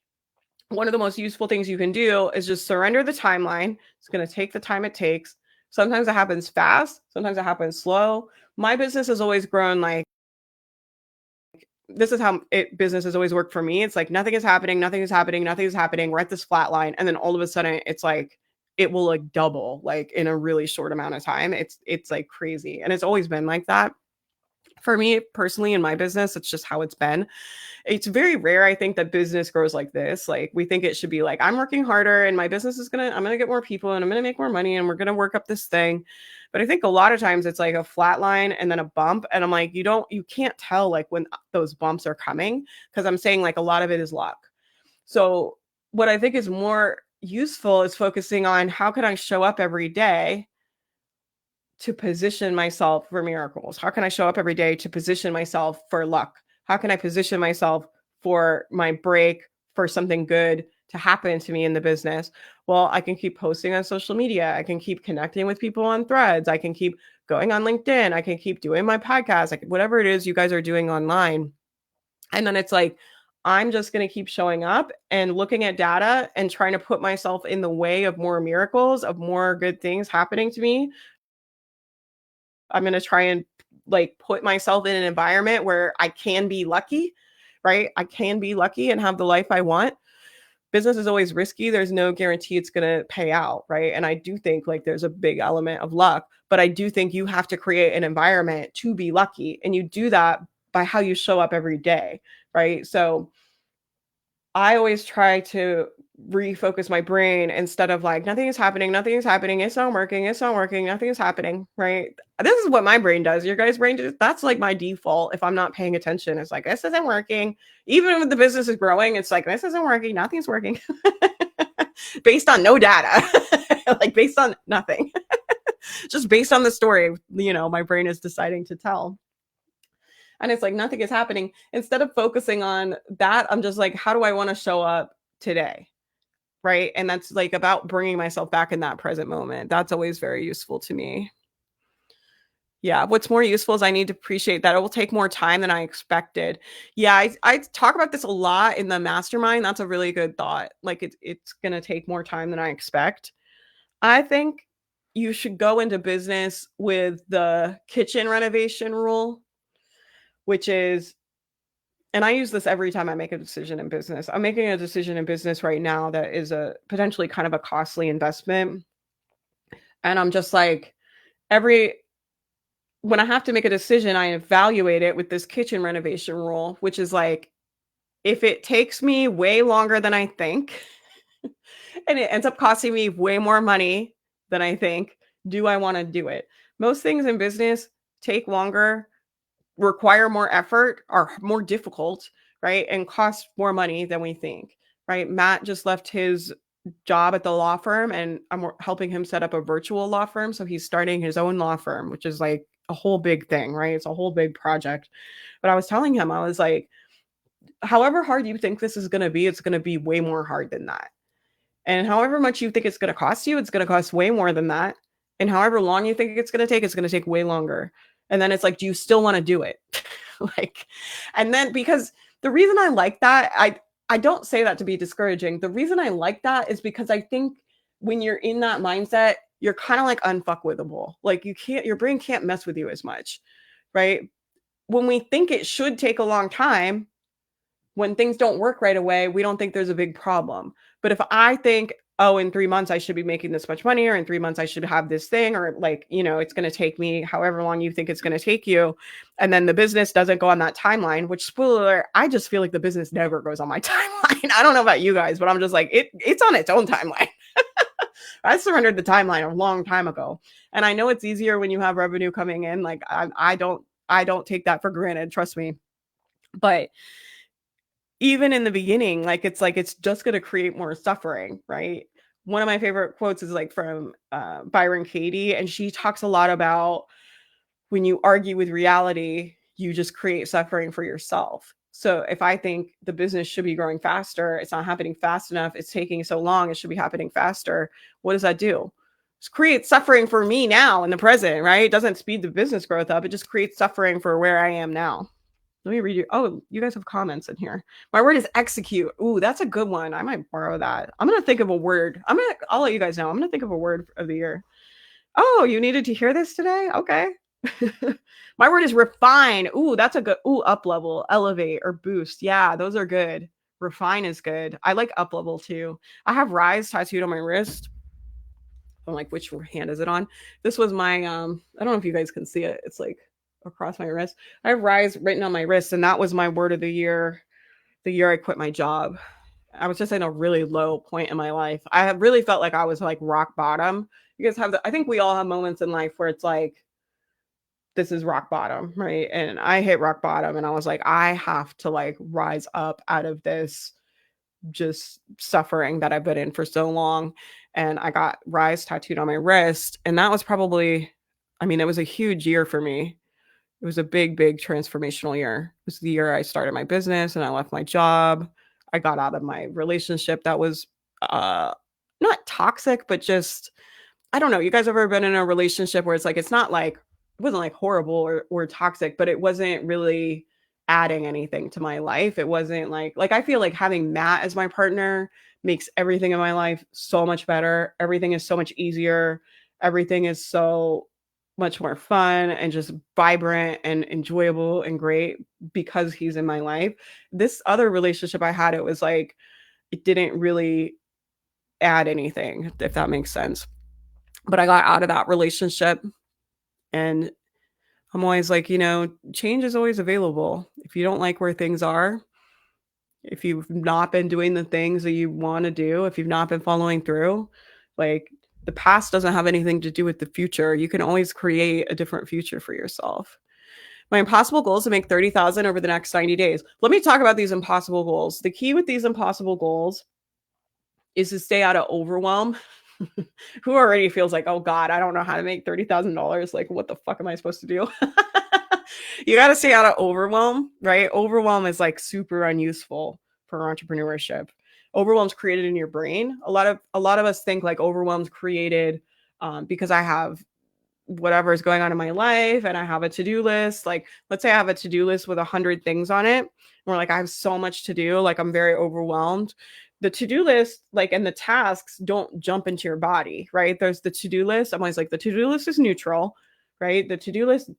one of the most useful things you can do is just surrender the timeline. It's going to take the time it takes. Sometimes it happens fast, sometimes it happens slow. My business has always grown like, this is how business has always worked for me. It's like nothing is happening, nothing is happening, nothing is happening. We're at this flat line, and then all of a sudden it's like it will like double like in a really short amount of time. It's like crazy, and it's always been like that. For me personally in my business, it's just how it's been. It's very rare, I think, that business grows like this. Like we think it should be like, I'm working harder and my business is I'm gonna get more people and I'm gonna make more money and we're gonna work up this thing. But I think a lot of times it's like a flat line and then a bump. And I'm like, you can't tell like when those bumps are coming, because I'm saying like a lot of it is luck. So what I think is more useful is focusing on how can I show up every day to position myself for miracles? How can I show up every day to position myself for luck? How can I position myself for my break, for something good to happen to me in the business? Well, I can keep posting on social media. I can keep connecting with people on threads. I can keep going on LinkedIn. I can keep doing my podcast, like whatever it is you guys are doing online. And then it's like, I'm just going to keep showing up and looking at data and trying to put myself in the way of more miracles, of more good things happening to me. I'm going to try and like put myself in an environment where I can be lucky, right? I can be lucky and have the life I want. Business is always risky. There's no guarantee it's going to pay out, right? And I do think like there's a big element of luck, but I do think you have to create an environment to be lucky. And you do that by how you show up every day, right? So I always try to refocus my brain instead of like, nothing is happening, it's not working, nothing is happening, right? This is what my brain does. Your guys' brain does. That's like my default if I'm not paying attention. It's like, this isn't working. Even when the business is growing, it's like, this isn't working, nothing's working. Based on no data, like based on nothing. Just based on the story, my brain is deciding to tell. And it's like, nothing is happening. Instead of focusing on that, I'm just like, how do I want to show up today? Right. And that's like about bringing myself back in that present moment. That's always very useful to me. Yeah. What's more useful is I need to appreciate that it will take more time than I expected. Yeah. I talk about this a lot in the mastermind. That's a really good thought. Like it's going to take more time than I expect. I think you should go into business with the kitchen renovation rule, which is, and I use this every time I make a decision in business. I'm making a decision in business right now that is a potentially kind of a costly investment. And I'm just like, when I have to make a decision, I evaluate it with this kitchen renovation rule, which is like, if it takes me way longer than I think, and it ends up costing me way more money than I think, do I want to do it? Most things in business take longer, require more effort, are more difficult, right? And cost more money than we think, right? Matt just left his job at the law firm and I'm helping him set up a virtual law firm. So he's starting his own law firm, which is like a whole big thing, right? It's a whole big project. But I was telling him, I was like, however hard you think this is going to be, it's going to be way more hard than that. And however much you think it's going to cost you, it's going to cost way more than that. And however long you think it's going to take way longer. And then it's like, do you still want to do it? Like, and then because the reason I like that, I don't say that to be discouraging. The reason I like that is because I think when you're in that mindset, you're kind of like unfuckwithable. Like your brain can't mess with you as much, right? When we think it should take a long time, when things don't work right away, we don't think there's a big problem. But if I think, oh, in 3 months, I should be making this much money, or in 3 months, I should have this thing, or like, it's going to take me however long you think it's going to take you. And then the business doesn't go on that timeline, which, spoiler alert, I just feel like the business never goes on my timeline. I don't know about you guys, but I'm just like, it's on its own timeline. I surrendered the timeline a long time ago. And I know it's easier when you have revenue coming in. Like I don't take that for granted, trust me. But even in the beginning, like it's just going to create more suffering, right? One of my favorite quotes is like from Byron Katie, and she talks a lot about when you argue with reality, you just create suffering for yourself. So if I think the business should be growing faster, it's not happening fast enough, it's taking so long, it should be happening faster. What does that do? It creates suffering for me now in the present, right? It doesn't speed the business growth up. It just creates suffering for where I am now. Let me read you. Oh, you guys have comments in here. My word is execute. Ooh, that's a good one. I might borrow that. I'm gonna think of a word. I'll let you guys know. I'm gonna think of a word of the year. Oh, you needed to hear this today? Okay. My word is refine. Ooh, that's a good. Ooh, up level, elevate, or boost. Yeah, those are good. Refine is good. I like up level too. I have rise tattooed on my wrist. I'm like, which hand is it on? This was my I don't know if you guys can see it. It's like across my wrist. I have rise written on my wrist, and that was my word of the year I quit my job. I was just in a really low point in my life. I have really felt like I was like rock bottom. You guys have I think we all have moments in life where it's like this is rock bottom, right? And I hit rock bottom and I was like, I have to like rise up out of this just suffering that I've been in for so long. And I got rise tattooed on my wrist. And that was probably, I mean, it was a huge year for me. It was a big, big transformational year. It was the year I started my business and I left my job. I got out of my relationship that was uh not toxic, but just I don't know. You guys ever been in a relationship where it's like it's not like it wasn't like horrible or toxic, but it wasn't really adding anything to my life. It wasn't like I feel like having Matt as my partner makes everything in my life so much better. Everything is so much easier. Everything is so much more fun and just vibrant and enjoyable and great because he's in my life. This other relationship I had, it was like it didn't really add anything, if that makes sense. But I got out of that relationship and I'm always like, change is always available. If you don't like where things are, if you've not been doing the things that you want to do, if you've not been following through, like the past doesn't have anything to do with the future. You can always create a different future for yourself. My impossible goal is to make 30,000 over the next 90 days. Let me talk about these impossible goals. The key with these impossible goals is to stay out of overwhelm. Who already feels like, oh God, I don't know how to make $30,000. Like, what the fuck am I supposed to do? You got to stay out of overwhelm, right? Overwhelm is like super unuseful for entrepreneurship. Overwhelm's created in your brain. A lot of us think like overwhelm's created because I have whatever is going on in my life and I have a to-do list. Like, let's say I have a to-do list with 100 things on it. And we're like, I have so much to do. Like, I'm very overwhelmed. The to-do list, like, and the tasks don't jump into your body, right? There's the to-do list. I'm always like, the to-do list is neutral, right? The to-do list,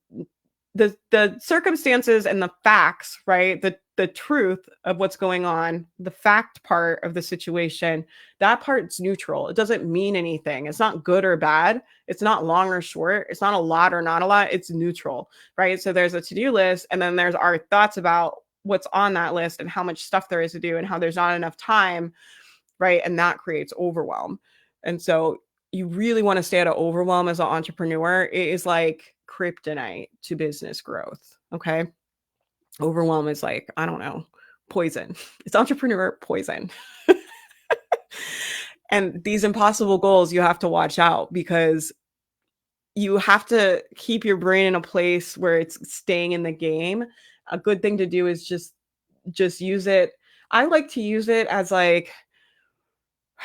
the circumstances and the facts, right? The truth of what's going on, the fact part of the situation, that part's neutral. It doesn't mean anything. It's not good or bad. It's not long or short. It's not a lot or not a lot. It's neutral, right? So there's a to-do list, and then there's our thoughts about what's on that list and how much stuff there is to do and how there's not enough time, right? And that creates overwhelm. And so you really want to stay out of overwhelm as an entrepreneur. It is like kryptonite to business growth. Okay. Overwhelm is like, I don't know, poison. It's entrepreneur poison. And these impossible goals, you have to watch out because you have to keep your brain in a place where it's staying in the game. A good thing to do is just use it. I like to use it as like,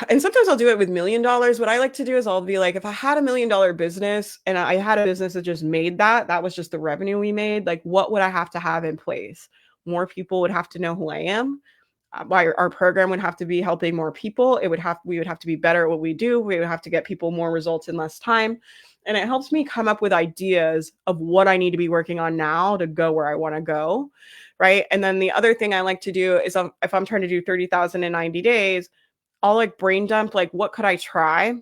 and sometimes I'll do it with $1,000,000. What I like to do is I'll be like, if I had $1,000,000 business and I had a business that just made that was just the revenue we made, like what would I have to have in place? More people would have to know who I am. Our program would have to be helping more people. We would have to be better at what we do. We would have to get people more results in less time. And it helps me come up with ideas of what I need to be working on now to go where I want to go. Right. And then the other thing I like to do is if I'm trying to do 30,000 in 90 days, I'll like brain dump, like, what could I try?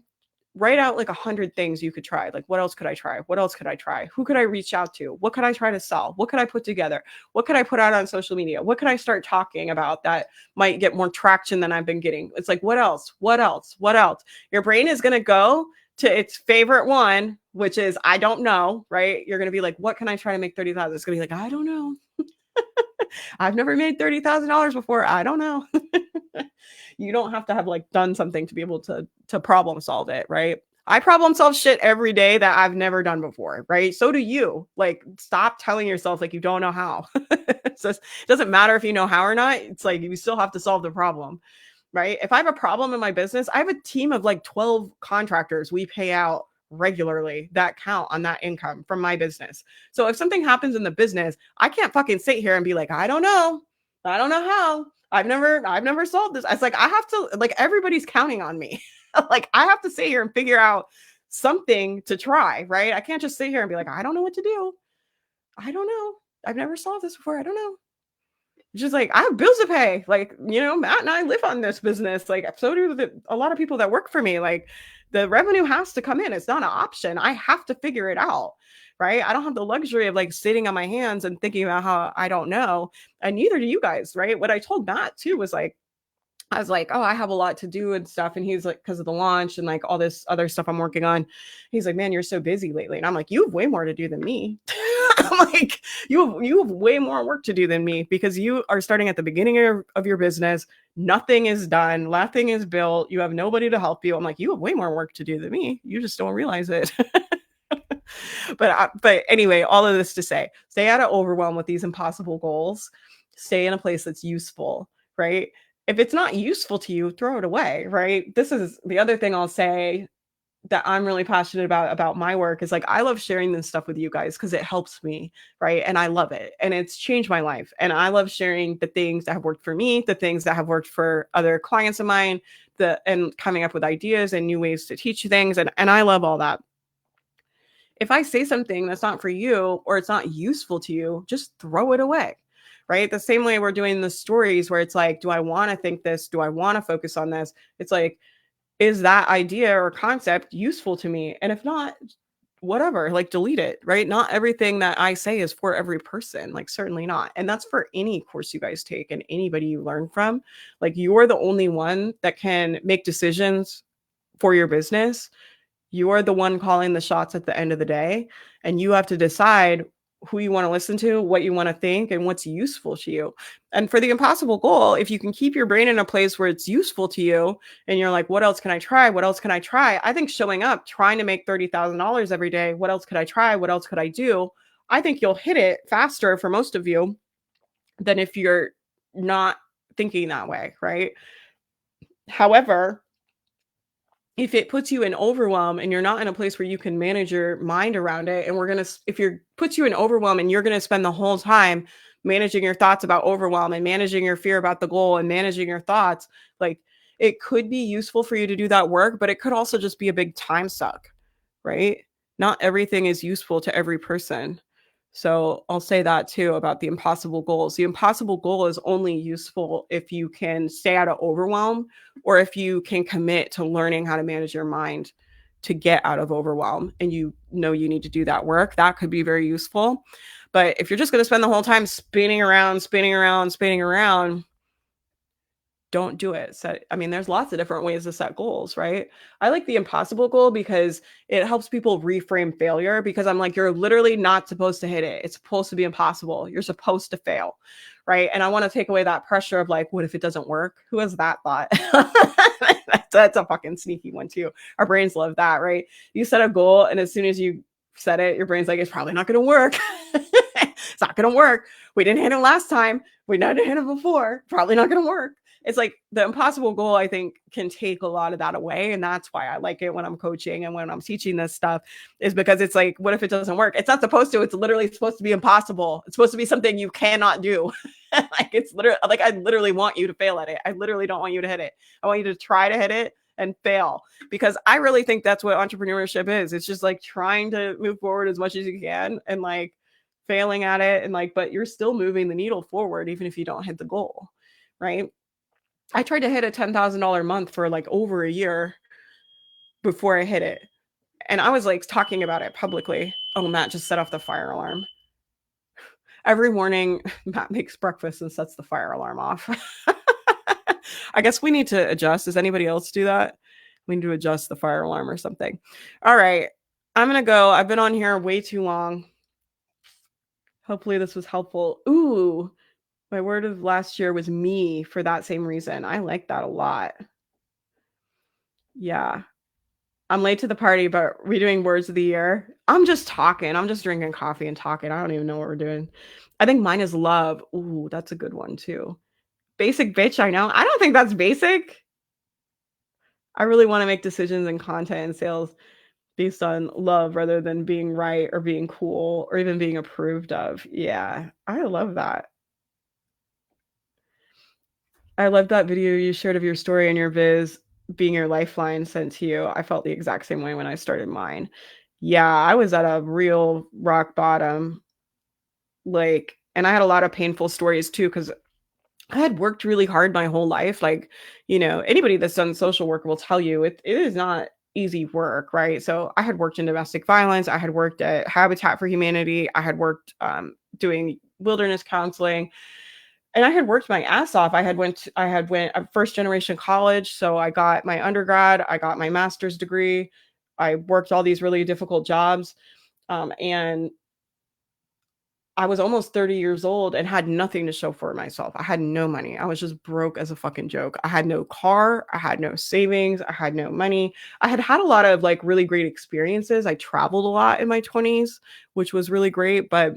write out like 100 things you could try. Like, what else could I try? What else could I try? Who could I reach out to? What could I try to sell? What could I put together? What could I put out on social media? What could I start talking about that might get more traction than I've been getting? It's like, what else? What else? What else? Your brain is going to go to its favorite one, which is, I don't know, right? You're going to be like, what can I try to make 30,000? It's going to be like, I don't know. I've never made $30,000 before. I don't know. You don't have to have like done something to be able to problem solve it, right? I problem solve shit every day that I've never done before, right? So do you. Like, stop telling yourself like you don't know how. So it doesn't matter if you know how or not. It's like you still have to solve the problem, right? If I have a problem in my business, I have a team of like 12 contractors we pay out regularly that count on that income from my business. So if something happens in the business, I can't fucking sit here and be like, I don't know. I don't know how. I've never solved this. It's like, I have to, like, everybody's counting on me. Like, I have to sit here and figure out something to try, right? I can't just sit here and be like, I don't know what to do. I don't know. I've never solved this before. I don't know. Just like, I have bills to pay. Like, Matt and I live on this business. Like, so do a lot of people that work for me. Like, the revenue has to come in. It's not an option. I have to figure it out, right? I don't have the luxury of like sitting on my hands and thinking about how I don't know. And neither do you guys, right? What I told Matt too was like, I was like, oh, I have a lot to do and stuff. And he's like, because of the launch and like all this other stuff I'm working on. He's like, man, you're so busy lately. And I'm like, you have way more to do than me. I'm like, you have way more work to do than me because you are starting at the beginning of your business. Nothing is done. Nothing is built. You have nobody to help you. I'm like, you have way more work to do than me. You just don't realize it. But anyway, all of this to say, stay out of overwhelm with these impossible goals. Stay in a place that's useful, right? If it's not useful to you, throw it away, right? This is the other thing I'll say that I'm really passionate about my work is like, I love sharing this stuff with you guys because it helps me, right? And I love it. And it's changed my life. And I love sharing the things that have worked for me, the things that have worked for other clients of mine, and coming up with ideas and new ways to teach things. And I love all that. If I say something that's not for you or it's not useful to you, just throw it away. Right. The same way we're doing the stories where it's like, do I want to think this? Do I want to focus on this? It's like, is that idea or concept useful to me? And if not, whatever, like delete it, right? Not everything that I say is for every person, like certainly not. And that's for any course you guys take and anybody you learn from. Like, you're the only one that can make decisions for your business. You are the one calling the shots at the end of the day. And you have to decide who you want to listen to, what you want to think, and what's useful to you. And for the impossible goal, if you can keep your brain in a place where it's useful to you and you're like, what else can I try? What else can I try? I think showing up, trying to make $30,000 every day, what else could I try? What else could I do? I think you'll hit it faster for most of you than if you're not thinking that way, right? However, if it puts you in overwhelm and you're not in a place where you can manage your mind around it, and if you're puts you in overwhelm and you're going to spend the whole time managing your thoughts about overwhelm and managing your fear about the goal and managing your thoughts, like, it could be useful for you to do that work, but it could also just be a big time suck, right? Not everything is useful to every person. So I'll say that too about the impossible goals. The impossible goal is only useful if you can stay out of overwhelm or if you can commit to learning how to manage your mind to get out of overwhelm and you know you need to do that work. That could be very useful. But if you're just going to spend the whole time spinning around, don't do it. There's lots of different ways to set goals, right? I like the impossible goal because it helps people reframe failure, because I'm like, you're literally not supposed to hit it. It's supposed to be impossible. You're supposed to fail, right? And I want to take away that pressure of like, what if it doesn't work? Who has that thought? That's a fucking sneaky one too. Our brains love that, right? You set a goal and as soon as you set it, your brain's like, it's probably not going to work. It's not going to work. We didn't hit it last time. We didn't hit it before. Probably not going to work. It's like the impossible goal, I think, can take a lot of that away. And that's why I like it when I'm coaching and when I'm teaching this stuff, is because it's like, what if it doesn't work? It's not supposed to. It's literally supposed to be impossible. It's supposed to be something you cannot do. Like, it's literally like, I literally want you to fail at it. I literally don't want you to hit it. I want you to try to hit it and fail, because I really think that's what entrepreneurship is. It's just like trying to move forward as much as you can and like failing at it, and like, but you're still moving the needle forward even if you don't hit the goal, right? I tried to hit a $10,000 month for like over a year. before I hit it. And I was like talking about it publicly. Oh, Matt just set off the fire alarm. Every morning, Matt makes breakfast and sets the fire alarm off. I guess we need to adjust. Does anybody else do that? We need to adjust the fire alarm or something. All right. I'm going to go. I've been on here way too long. Hopefully, this was helpful. Ooh, my word of last year was me for that same reason. I like that a lot. Yeah. I'm late to the party, but we're doing words of the year. I'm just talking. I'm just drinking coffee and talking. I don't even know what we're doing. I think mine is love. Ooh, that's a good one too. Basic bitch, I know. I don't think that's basic. I really want to make decisions in content and sales based on love rather than being right or being cool or even being approved of. Yeah, I love that. I love that video you shared of your story and your biz being your lifeline sent to you. I felt the exact same way when I started mine. Yeah, I was at a real rock bottom. Like, and I had a lot of painful stories too, because I had worked really hard my whole life. Like, anybody that's done social work will tell you it is not easy work, right? So I had worked in domestic violence. I had worked at Habitat for Humanity. I had worked doing wilderness counseling, and I had worked my ass off. I had went a first generation college, so I got my undergrad, I got my master's degree, I worked all these really difficult jobs, and I was almost 30 years old and had nothing to show for myself. I had no money. I was just broke as a fucking joke. I had no car. I had no savings. I had no money. I had had a lot of like really great experiences. I traveled a lot in my 20s, which was really great, but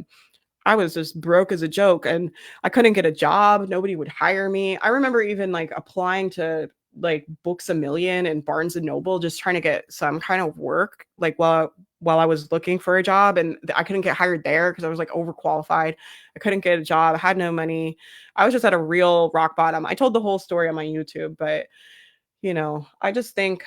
I was just broke as a joke and I couldn't get a job. Nobody would hire me. I remember even like applying to like Books a Million and Barnes and Noble, just trying to get some kind of work, like while I was looking for a job, and I couldn't get hired there because I was like overqualified. I couldn't get a job. I had no money. I was just at a real rock bottom. I told the whole story on my YouTube, but I just think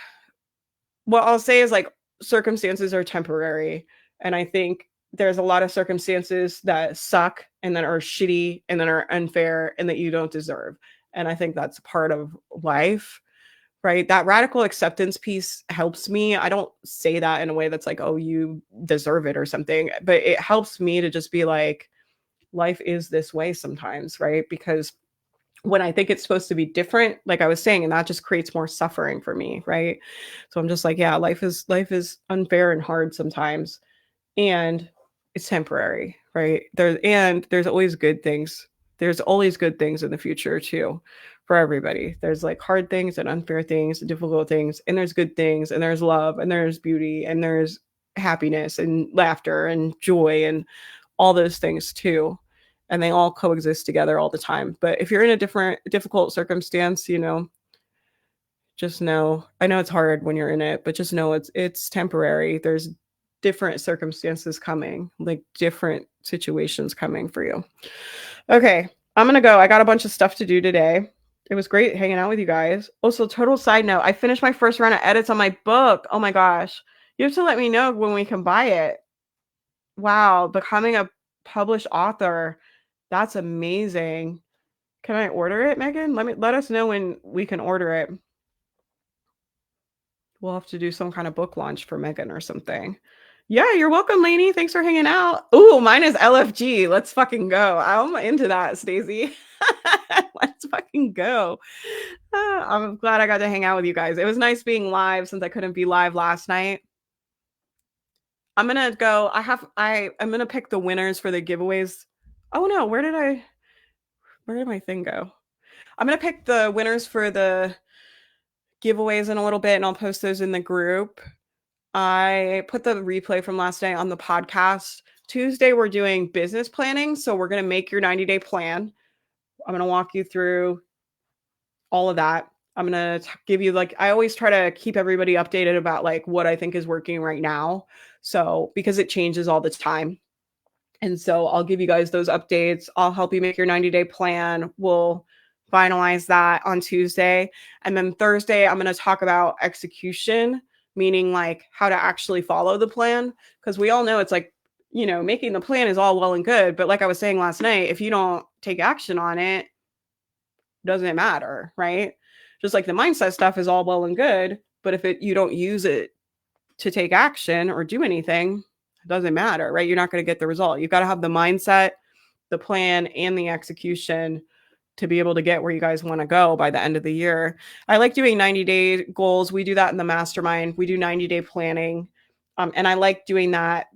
what I'll say is like circumstances are temporary. And I think there's a lot of circumstances that suck and that are shitty and that are unfair and that you don't deserve. And I think that's part of life, right? That radical acceptance piece helps me. I don't say that in a way that's like, oh, you deserve it or something, but it helps me to just be like, life is this way sometimes, right? Because when I think it's supposed to be different, like I was saying, and that just creates more suffering for me, right? So I'm just like, yeah, life is unfair and hard sometimes, and it's temporary, right? There's always good things. There's always good things in the future too, for everybody. There's like hard things and unfair things and difficult things, and there's good things, and there's love, and there's beauty, and there's happiness and laughter and joy and all those things too, and they all coexist together all the time. But if you're in a difficult circumstance, just know, I know it's hard when you're in it, but just know it's temporary. There's different circumstances coming, like different situations coming for you. Okay, I'm gonna go. I got a bunch of stuff to do today. It was great hanging out with you guys. Also, total side note, I finished my first round of edits on my book. Oh my gosh. You have to let me know when we can buy it. Wow, becoming a published author. That's amazing. Can I order it, Megan? Let us know when we can order it. We'll have to do some kind of book launch for Megan or something. Yeah, you're welcome, Lainey. Thanks for hanging out. Ooh, mine is LFG. Let's fucking go. I'm into that, Stacey. Let's fucking go. I'm glad I got to hang out with you guys. It was nice being live since I couldn't be live last night. I'm gonna go. I'm gonna pick the winners for the giveaways. Oh no, where did my thing go? I'm gonna pick the winners for the giveaways in a little bit, and I'll post those in the group. I put the replay from last night on the podcast. Tuesday, we're doing business planning. So we're going to make your 90-day plan. I'm going to walk you through all of that. I'm going to give you, like, I always try to keep everybody updated about like what I think is working right now. So because it changes all the time. And so I'll give you guys those updates. I'll help you make your 90-day plan. We'll finalize that on Tuesday. And then Thursday, I'm going to talk about execution, meaning like how to actually follow the plan. Because we all know it's like, making the plan is all well and good. But like I was saying last night, if you don't take action on it, doesn't matter, right? Just like the mindset stuff is all well and good. But if you don't use it to take action or do anything, it doesn't matter, right? You're not going to get the result. You've got to have the mindset, the plan, and the execution to be able to get where you guys want to go by the end of the year. I like doing 90-day goals. We do that in the mastermind. We do 90-day planning. And I like doing that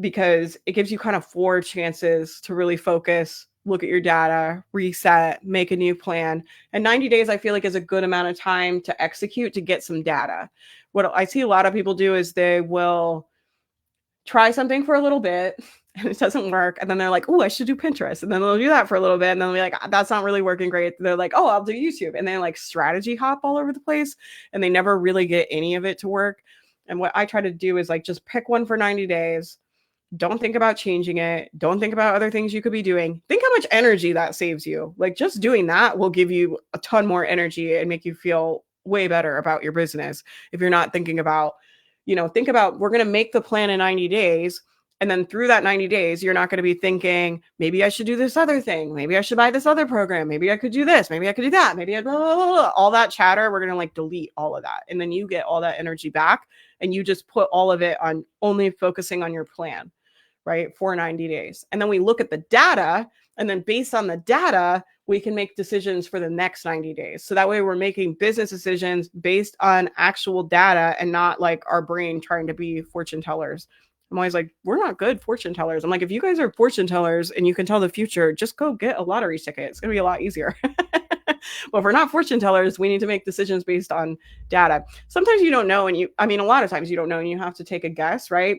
because it gives you kind of 4 chances to really focus, look at your data, reset, make a new plan. And 90 days, I feel like, is a good amount of time to execute, to get some data. What I see a lot of people do is they will try something for a little bit and it doesn't work. And then they're like, oh, I should do Pinterest. And then they'll do that for a little bit. And then they'll be like, that's not really working great. They're like, oh, I'll do YouTube. And then like strategy hop all over the place. And they never really get any of it to work. And what I try to do is like, just pick one for 90 days. Don't think about changing it. Don't think about other things you could be doing. Think how much energy that saves you. Like just doing that will give you a ton more energy and make you feel way better about your business. If you're not thinking about, think about, we're going to make the plan in 90 days. And then through that 90 days, you're not going to be thinking, maybe I should do this other thing. Maybe I should buy this other program. Maybe I could do this. Maybe I could do that. Maybe blah, blah, blah, blah. All that chatter, we're going to like delete all of that. And then you get all that energy back and you just put all of it on only focusing on your plan, right? For 90 days. And then we look at the data, and then based on the data, we can make decisions for the next 90 days. So that way we're making business decisions based on actual data and not like our brain trying to be fortune tellers. I'm always like, we're not good fortune tellers. I'm like, if you guys are fortune tellers and you can tell the future, just go get a lottery ticket. It's going to be a lot easier. Well, if we're not fortune tellers, we need to make decisions based on data. Sometimes you don't know. And a lot of times you don't know and you have to take a guess, right?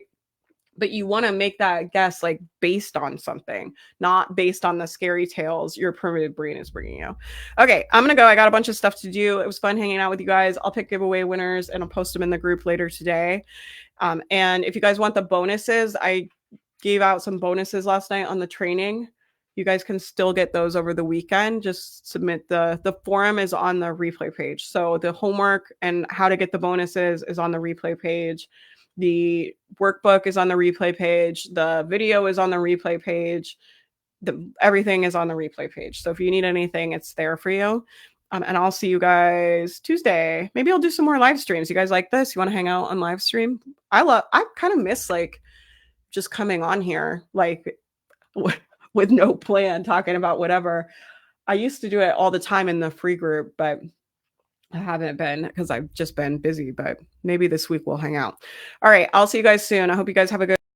But you want to make that guess like based on something, not based on the scary tales your primitive brain is bringing you. Okay, I'm going to go. I got a bunch of stuff to do. It was fun hanging out with you guys. I'll pick giveaway winners and I'll post them in the group later today. And if you guys want the bonuses, I gave out some bonuses last night on the training. You guys can still get those over the weekend. Just submit the forum is on the replay page. So the homework and how to get the bonuses is on the replay page. The workbook is on the replay page. The video is on the replay page. Everything is on the replay page. So if you need anything, it's there for you. And I'll see you guys Tuesday. Maybe I'll do some more live streams. You guys like this? You want to hang out on live stream? I kind of miss like just coming on here, like with no plan, talking about whatever. I used to do it all the time in the free group, but I haven't been because I've just been busy, but maybe this week we'll hang out. All right. I'll see you guys soon. I hope you guys have a good